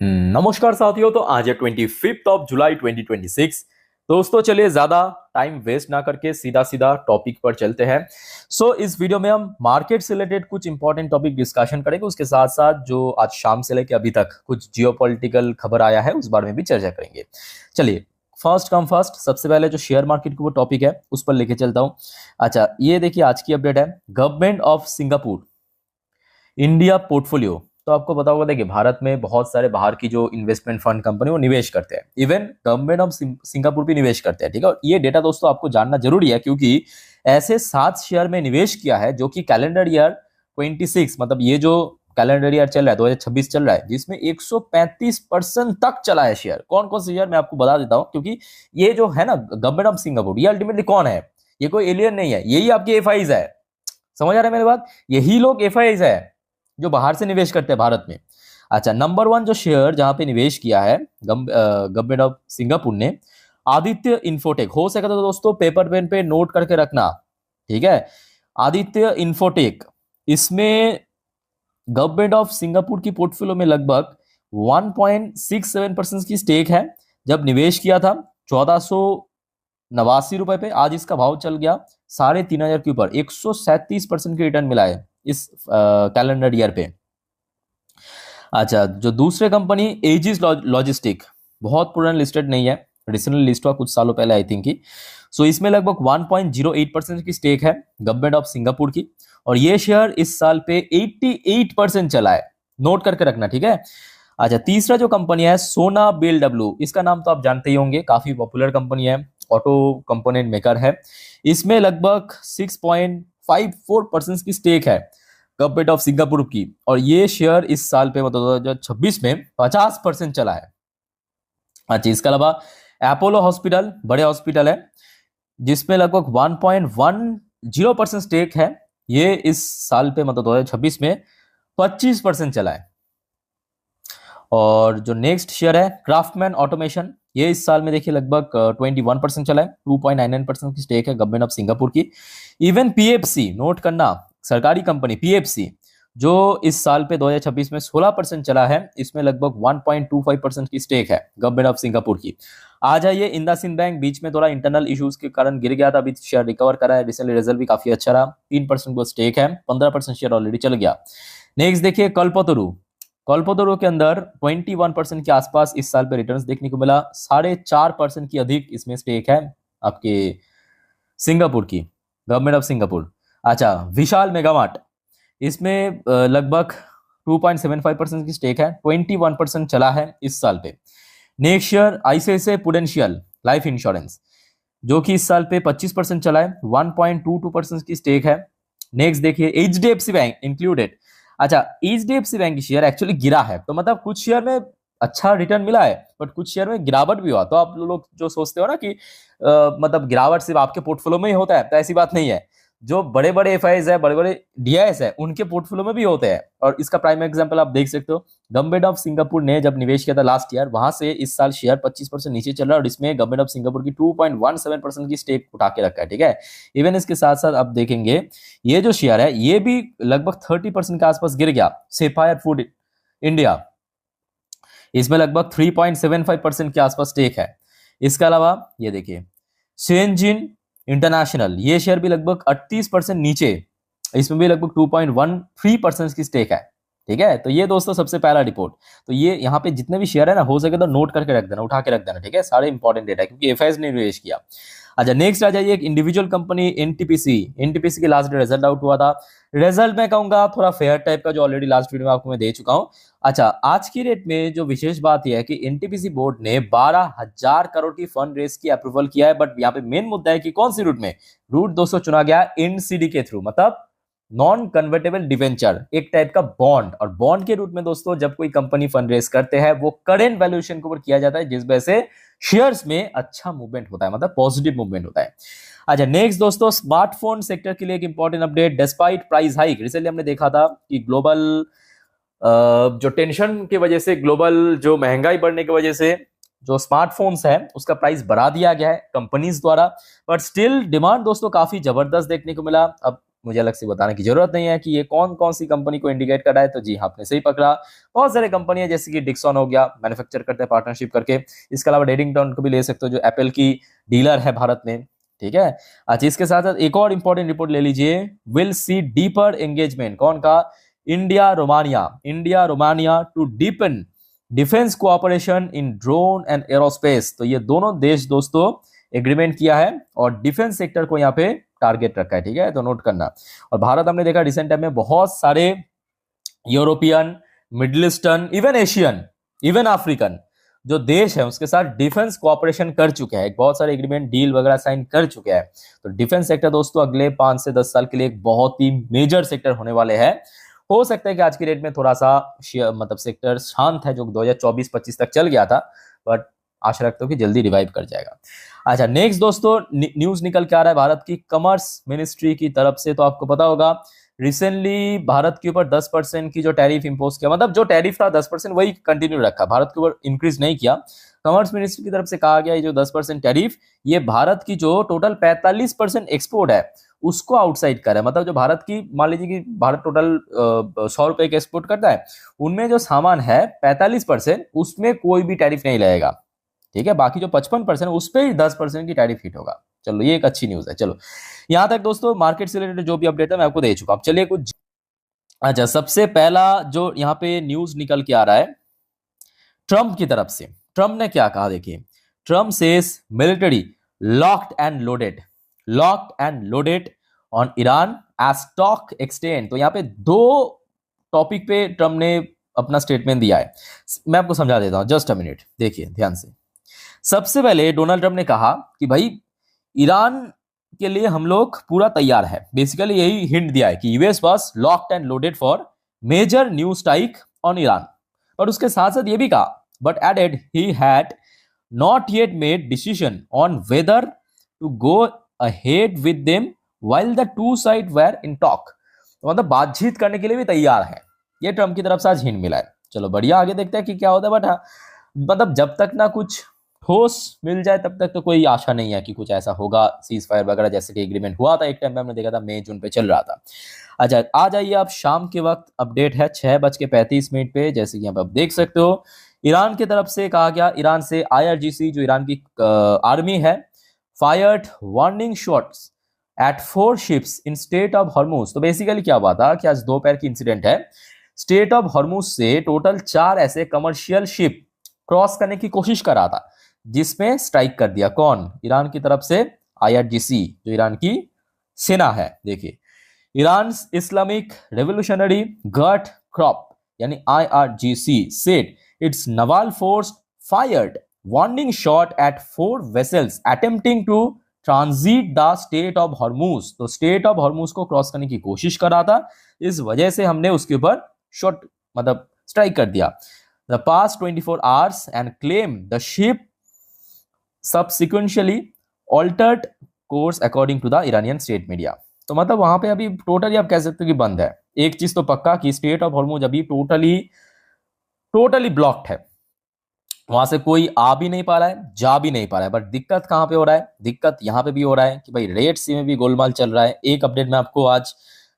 नमस्कार साथियों। तो आज है 25 ऑफ जुलाई 2026। दोस्तों चलिए ज्यादा टाइम वेस्ट ना करके सीधा सीधा टॉपिक पर चलते हैं। इस वीडियो में हम मार्केट से रिलेटेड कुछ इंपॉर्टेंट टॉपिक डिस्कशन करेंगे। उसके साथ साथ जो आज शाम से लेकर अभी तक कुछ जियोपॉलिटिकल खबर आया है उस बारे में भी चर्चा करेंगे। चलिए फर्स्ट कम फर्स्ट, सबसे पहले जो शेयर मार्केट का वो टॉपिक है उस पर लेके चलता हूँ। अच्छा, ये देखिए आज की अपडेट है। Government of Singapore India portfolio. तो आपको पता होगा, देखिए भारत में बहुत सारे बाहर की जो इन्वेस्टमेंट फंड कंपनी वो निवेश करते हैं। इवन गवर्नमेंट ऑफ सिंगापुर भी निवेश करते हैं। ठीक है, और ये डेटा दोस्तों आपको जानना जरूरी है क्योंकि ऐसे 7 शेयर में निवेश किया है जो कि कैलेंडर ईयर 26, मतलब ये जो कैलेंडर ईयर चल रहा है 2026 चल रहा है, जिसमें 135% तक चला है शेयर। कौन कौन से शेयर मैं आपको बता देता हूं, क्योंकि ये जो है ना गवर्नमेंट ऑफ सिंगापुर, ये अल्टीमेटली कौन है? ये कोई एलियन नहीं है, यही आपकी एफआईज है। समझ आ रहा है मेरी बात? यही लोग एफआईज है जो बाहर से निवेश करते हैं भारत में। अच्छा, नंबर 1 जो शेयर जहां पे निवेश किया है गवर्नमेंट ऑफ सिंगापुर ने, आदित्य इंफोटेक। हो सके तो दोस्तों पेपर पेन पे नोट करके रखना, ठीक है। आदित्य इंफोटेक, इसमें गवर्नमेंट ऑफ सिंगापुर की पोर्टफोलियो में लगभग 1.67% की स्टेक है। जब निवेश किया था 1489 रुपए पे, आज इसका भाव चल गया 3500 के ऊपर। 137% की रिटर्न मिला है इस कैलेंडर ईयर पे। अच्छा, जो दूसरे कंपनी एजिस लॉजिस्टिक, बहुत पुराना लिस्टेड नहीं है, रिसेंटली लिस्ट हुआ कुछ सालों पहले आई थिंक की। इसमें लगभग 1.08% की स्टेक है गवर्नमेंट ऑफ सिंगापुर की, और ये शेयर इस साल पे 88% चला है। नोट करके रखना, ठीक है। अच्छा, तीसरा जो कंपनी है सोना बीएलडब्ल्यू, इसका नाम तो आप जानते ही होंगे, काफी पॉपुलर कंपनी है, ऑटो कंपोनेंट मेकर है। इसमें लगभग 6.54% की स्टेक है गवर्नमेंट ऑफ सिंगापुर की, और ये शेयर इस साल पे मतलब 2026 में 50% चला है। अच्छा, इसके अलावा अपोलो हॉस्पिटल, बड़े हॉस्पिटल है, जिसमें लगभग 1.10% स्टेक है। ये इस साल पे मतलब 2026 में 25% चला है। और जो नेक्स्ट शेयर है क्राफ्टमैन ऑटोमेशन, ये इस साल में देखिए लगभग 21% चला है। 2.99% की स्टेक है गवर्नमेंट ऑफ सिंगापुर की। इवन पीएफसी, नोट करना, सरकारी कंपनी पीएफसी, जो इस साल पे 2026 में 16% चला है, इसमें लगभग 1.25% की स्टेक है गवर्नमेंट ऑफ सिंगापुर की। आ जाइए इंडसइंड बैंक, बीच में थोड़ा इंटरनल इश्यूज के कारण गिर गया था, अभी शेयर रिकवर करा है, रिसेंटली रिजल्ट भी काफी अच्छा रहा। 3% को स्टेक है, 15% शेयर ऑलरेडी चल गया। नेक्स्ट देखिए कल्पतरु। कल्पतरु के अंदर 21% के आसपास इस साल पे रिटर्न्स देखने को मिला। 4.5% की अधिक इसमें स्टेक है आपके सिंगापुर की, गवर्नमेंट ऑफ सिंगापुर। अच्छा, विशाल मेगामार्ट, इसमें लगभग 2.75% की स्टेक है, 21% चला है इस साल पे। Next share ICICI prudential life insurance, जो कि इस साल पे 25% चला है, 1.22% की स्टेक है। नेक्स्ट देखिए एचडीएफसी बैंक इंक्लूडेड। अच्छा, एचडीएफसी बैंक की शेयर एक्चुअली गिरा है, तो मतलब कुछ शेयर में अच्छा रिटर्न मिला है बट कुछ शेयर में गिरावट भी हुआ। तो आप लोग जो सोचते हो ना कि मतलब गिरावट सिर्फ आपके पोर्टफोलियो में ही होता है, तो ऐसी बात नहीं है। जो बड़े बड़े एफआईज है, बड़े बड़े डीआईएस है, उनके पोर्टफोलियो में भी होते हैं। और इसका प्राइम एग्जांपल आप देख सकते हो, गवर्नमेंट ऑफ सिंगापुर ने जब निवेश किया था लास्ट ईयर, वहां से इस साल शेयर 25% नीचे चल रहा है, और इसमें गवर्नमेंट ऑफ सिंगापुर की 2.17% की स्टेक उठा के रखा है, ठीक है। इवन इसके साथ साथ आप देखेंगे ये जो शेयर है ये भी लगभग 30% के आसपास गिर गया। सेफायर फूड इंडिया, इसमें लगभग 3.75% के आसपास स्टेक है। इसके अलावा ये देखिए शेनजिन इंटरनेशनल, ये शेयर भी लगभग 38% नीचे, इसमें भी लगभग 2.13% की स्टेक है, ठीक है। तो ये दोस्तों सबसे पहला रिपोर्ट। तो ये यहाँ पे जितने भी शेयर है ना, हो सके तो नोट करके रख देना, उठा के रख देना, ठीक है। सारे इंपॉर्टेंट डेटा है क्योंकि एफआईज ने निवेश किया। अच्छा, नेक्स्ट आ जाइए एक इंडिविजुअल कंपनी एनटीपीसी। एनटीपीसी की लास्ट डे रिजल्ट आउट हुआ था। रिजल्ट मैं कहूंगा थोड़ा फेयर टाइप का, जो ऑलरेडी लास्ट वीडियो में आपको मैं दे चुका हूं। अच्छा, आज की डेट में जो विशेष बात यह है कि एनटीपीसी बोर्ड ने 12,000 करोड़ की फंड रेस की अप्रूवल किया है। बट यहाँ पे मेन मुद्दा है कि कौन सी रूट में, रूट दोस्तों चुना गया एनसीडी के थ्रू, मतलब नॉन कन्वर्टेबल डिवेंचर, एक टाइप का बॉन्ड। और बॉन्ड के रूट में दोस्तों जब कोई कंपनी फंड रेस करते हैं वो करेंट वैल्यूएशन के ऊपर किया जाता है, जिस वजह से शेयर्स में अच्छा मूवमेंट होता है, मतलब पॉजिटिव मूवमेंट होता है। अच्छा, नेक्स्ट दोस्तों स्मार्टफोन सेक्टर के लिए एक important update. Despite price hike, recently हमने देखा था कि ग्लोबल जो टेंशन की वजह से, ग्लोबल जो महंगाई बढ़ने की वजह से जो स्मार्टफोन्स है उसका प्राइस बढ़ा दिया गया है कंपनीज द्वारा। बट स्टिल डिमांड दोस्तों काफी जबरदस्त देखने को मिला। अब मुझे अलग से बताने की जरूरत नहीं है कि ये कौन कौन सी कंपनी को इंडिकेट कर रहा है। तो जी हाँ, आपने सही पकड़ा। बहुत सारे कंपनी है जैसे कि डिक्सन हो गया, मैन्युफैक्चर करते हैं पार्टनरशिप करके। इसके अलावा डेडिंगटन को भी ले सकते हो जो एप्पल की डीलर है भारत में, ठीक है। अच्छा, इसके साथ साथ एक और इंपॉर्टेंट रिपोर्ट ले लीजिए, विल सी डीपर एंगेजमेंट, कौन का, India Romania to deepen defence cooperation in drone and aerospace. तो ये दोनों देश दोस्तों एग्रीमेंट किया है और डिफेंस सेक्टर को यहाँ पे टारगेट रखा है, ठीक है, तो नोट करना। और भारत हमने देखा रिसेंट टाइम में बहुत सारे European, middle eastern, even Asian, even African जो देश है उसके साथ डिफेंस कोऑपरेशन कर चुके हैं, बहुत सारे एग्रीमेंट डील वगैरह साइन कर चुके हैं। तो डिफेंस सेक्टर दोस्तों अगले 5 से 10 साल के लिए एक बहुत ही मेजर सेक्टर होने वाले हैं। हो सकता है कि आज की डेट में थोड़ा सा मतलब सेक्टर शांत है जो 2024-25 तक चल गया था, बट आशा रखता हूँ कि जल्दी रिवाइव कर जाएगा। अच्छा, नेक्स्ट दोस्तों न्यूज निकल के आ रहा है भारत की कॉमर्स मिनिस्ट्री की तरफ से। तो आपको पता होगा रिसेंटली भारत के ऊपर 10% की जो टैरिफ इंपोज किया, मतलब जो टैरिफ था 10% वही कंटिन्यू रखा, भारत के ऊपर इंक्रीज नहीं किया। कॉमर्स मिनिस्ट्री की तरफ से कहा गया ये जो 10% टैरिफ, ये भारत की जो टोटल 45% एक्सपोर्ट है उसको आउटसाइड कर है। मतलब जो भारत की, मान लीजिए कि भारत टोटल 100 रुपए के एक्सपोर्ट करता है, उनमें जो सामान है 45% उसमें कोई भी टैरिफ नहीं लगेगा, ठीक है। बाकी जो 55% उस पर ही 10% की टैरिफ हिट होगा। चलो ये एक अच्छी न्यूज है। चलो यहां तक दोस्तों मार्केट से रिलेटेड जो भी अपडेट है मैं आपको दे चुका हूं। चलिए कुछ, अच्छा, सबसे पहला जो यहाँ पे न्यूज निकल के आ रहा है ट्रंप की तरफ से। ट्रंप ने क्या कहा देखिए, Trump says military locked and loaded on Iran as talk extend. तो यहाँ पे दो टॉपिक पे ट्रंप ने अपना स्टेटमेंट दिया है, मैं आपको समझा देता हूं, जस्ट अ मिनट, देखिए ध्यान से। सबसे पहले डोनाल्ड ट्रंप ने कहा कि भाई ईरान के लिए हम लोग पूरा तैयार है, बेसिकली यही हिंट दिया है कि US was locked and loaded for major new strike on Iran. पर उसके साथ साथ ये भी कहा, but added he had not yet made decision on whether to go ahead with them while the two side were in talk. मतलब बातचीत करने के लिए भी तैयार है, ये ट्रंप की तरफ से आज हिंट मिला है। चलो बढ़िया, आगे देखते हैं कि क्या होता है। बट मतलब जब तक ना कुछ ठोस मिल जाए तब तक तो कोई आशा नहीं है कि कुछ ऐसा होगा, सीज फायर वगैरह जैसे कि एग्रीमेंट हुआ था एक टाइम पे, हमने देखा था मई जून पे चल रहा था। अच्छा, आ जाइए आप शाम के वक्त, अपडेट है 6:35 पे, जैसे कि आप देख सकते हो ईरान की तरफ से कहा गया, ईरान से IRGC जो ईरान की आर्मी है fired warning shots eight 4 ships in state of Hormuz. तो बेसिकली क्या हुआ था कि आज दोपहर की इंसिडेंट है, स्टेट ऑफ हॉर्मुज से टोटल 4 ऐसे कमर्शियल शिप क्रॉस करने की कोशिश कर रहा था, जिसमें स्ट्राइक कर दिया कौन, ईरान की तरफ से IRGC जो ईरान की सेना है। देखिए, Iran Islamic revolutionary guard corps यानी IRGC said its naval force fired warning shot at 4 vessels attempting to transit the strait of Hormuz. तो स्टेट ऑफ हॉर्मुज को क्रॉस करने की कोशिश कर रहा था, इस वजह से हमने उसके ऊपर शॉट मतलब स्ट्राइक कर दिया। The past 24 hours and claim the ship subsequently altered course according to the Iranian state media। तो मतलब वहां पे अभी टोटली आप कह सकते हो कि बंद है। एक चीज तो पक्का कि स्टेट ऑफ हॉर्मुज अभी टोटली ब्लॉक्ड है, वहां से कोई आ भी नहीं पा रहा है, जा भी नहीं पा रहा है। बट दिक्कत कहां पे हो रहा है, दिक्कत यहां पे भी हो रहा है कि भाई रेड सी में भी गोलमाल चल रहा है। एक अपडेट मैं आपको आज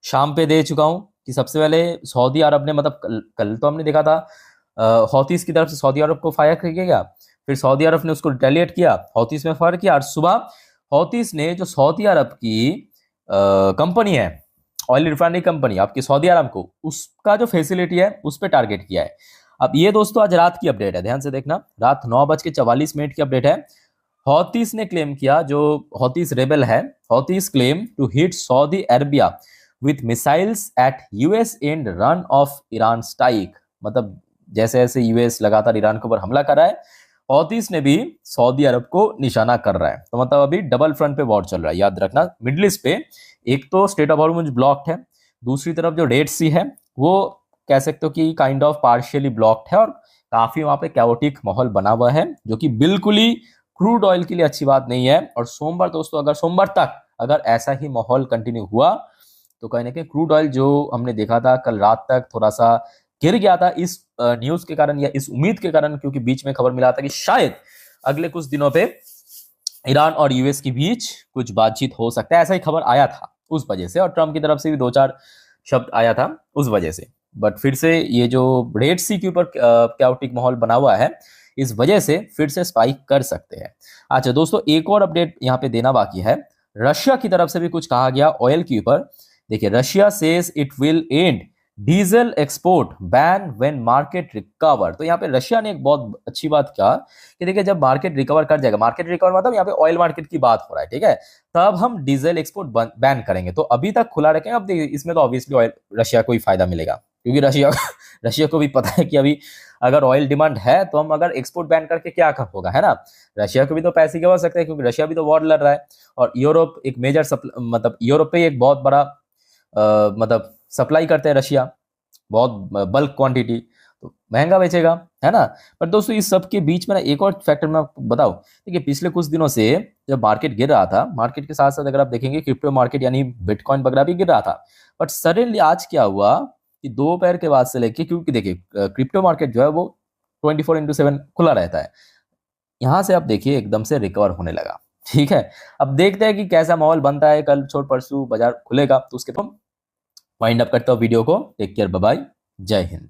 शाम पे दे चुका हूं कि सबसे पहले सऊदी अरब ने, मतलब कल तो हमने देखा था हौतीस की तरफ से सऊदी अरब को फायर किया गया, फिर सऊदी अरब ने उसको रिटेलिएट किया, हौतीस में फायर किया, और सुबह हौतीस ने जो सऊदी अरब की कंपनी है, ऑयल रिफाइनरी कंपनी आपकी सऊदी अरब को, उसका जो फैसिलिटी है उस पर टारगेट किया है। अब ये दोस्तों आज रात की अपडेट है, ध्यान से देखना, रात 9:44 की अपडेट है। हौतीस ने क्लेम किया, जो हौतीस रेबल है, Houthis claim to hit Saudi Arabia with missiles at US and run of Iran strike. मतलब जैसे जैसे यूएस लगातार ईरान के ऊपर हमला कर रहा है, हौतीस ने भी सऊदी अरब को निशाना कर रहा है। तो मतलब अभी डबल फ्रंट पे वॉर चल रहा है, याद रखना। मिडिल ईस्ट पे एक तो स्टेट ऑफ हॉर्मुज ब्लॉक्ड है, दूसरी तरफ जो रेड सी है वो कह सकते हो कि काइंड ऑफ पार्शियली ब्लॉक्ड है, और काफी वहां पे कैओटिक माहौल बना हुआ है, जो कि बिल्कुल ही क्रूड ऑयल के लिए अच्छी बात नहीं है। और सोमवार दोस्तों, अगर सोमवार तक अगर ऐसा ही माहौल कंटिन्यू हुआ तो कहीं ना कहीं क्रूड ऑयल जो हमने देखा था कल रात तक थोड़ा सा गिर गया था इस न्यूज के कारण या इस उम्मीद के कारण, क्योंकि बीच में खबर मिला था कि शायद अगले कुछ दिनों पे ईरान और यूएस के बीच कुछ बातचीत हो सकता है, ऐसा ही खबर आया था। उस वजह से, और ट्रम्प की तरफ से भी 2-4 शब्द आया था उस वजह से। बट फिर से ये जो रेड सी के ऊपर कैओटिक माहौल बना हुआ है, इस वजह से फिर से स्पाइक कर सकते हैं। अच्छा दोस्तों, एक और अपडेट यहाँ पे देना बाकी है। रशिया की तरफ से भी कुछ कहा गया ऑयल के ऊपर। देखिए, Russia says it will and diesel export ban when market recover. तो यहाँ पे रशिया ने एक बहुत अच्छी बात कहा कि देखिए, जब मार्केट रिकवर कर जाएगा, मार्केट रिकवर मतलब यहाँ पे ऑयल मार्केट की बात हो रहा है, ठीक है, तब हम डीजल एक्सपोर्ट बैन करेंगे। तो अभी तक खुला रखेंगे। अब देखिए, इसमें तो ऑब्वियसली ऑयल रशिया को ही फायदा मिलेगा, क्योंकि रशिया रशिया को भी पता है कि अभी अगर ऑयल डिमांड है तो हम अगर एक्सपोर्ट बैन करके क्या होगा, है ना। रशिया को भी तो पैसे की आवश्यकता है, क्योंकि रशिया भी तो वॉर लड़ रहा है, और यूरोप एक मेजर मतलब यूरोप पे एक बहुत बड़ा मतलब सप्लाई करते हैं रशिया, बहुत बल्क क्वांटिटी, तो महंगा बेचेगा, है ना। पर दोस्तों, इस सब के बीच में ना एक और फैक्टर मैं आपको बताऊं। देखिए, पिछले कुछ दिनों से जब मार्केट गिर रहा था, मार्केट के साथ साथ अगर आप देखेंगे क्रिप्टो मार्केट यानी बिटकॉइन वगैरह भी गिर रहा था। बट सडनली आज क्या हुआ कि दोपहर के बाद से लेके, क्योंकि देखिए क्रिप्टो मार्केट जो है वो 24/7 खुला रहता है, यहाँ से आप देखिए एकदम से रिकवर होने लगा। ठीक है, अब देखते हैं कि कैसा माहौल बनता है। कल छोड़ परसों बाजार खुलेगा तो उसके बाद वाइंड अप करता हूँ वीडियो को। टेक केयर, बाय बाय, जय हिंद।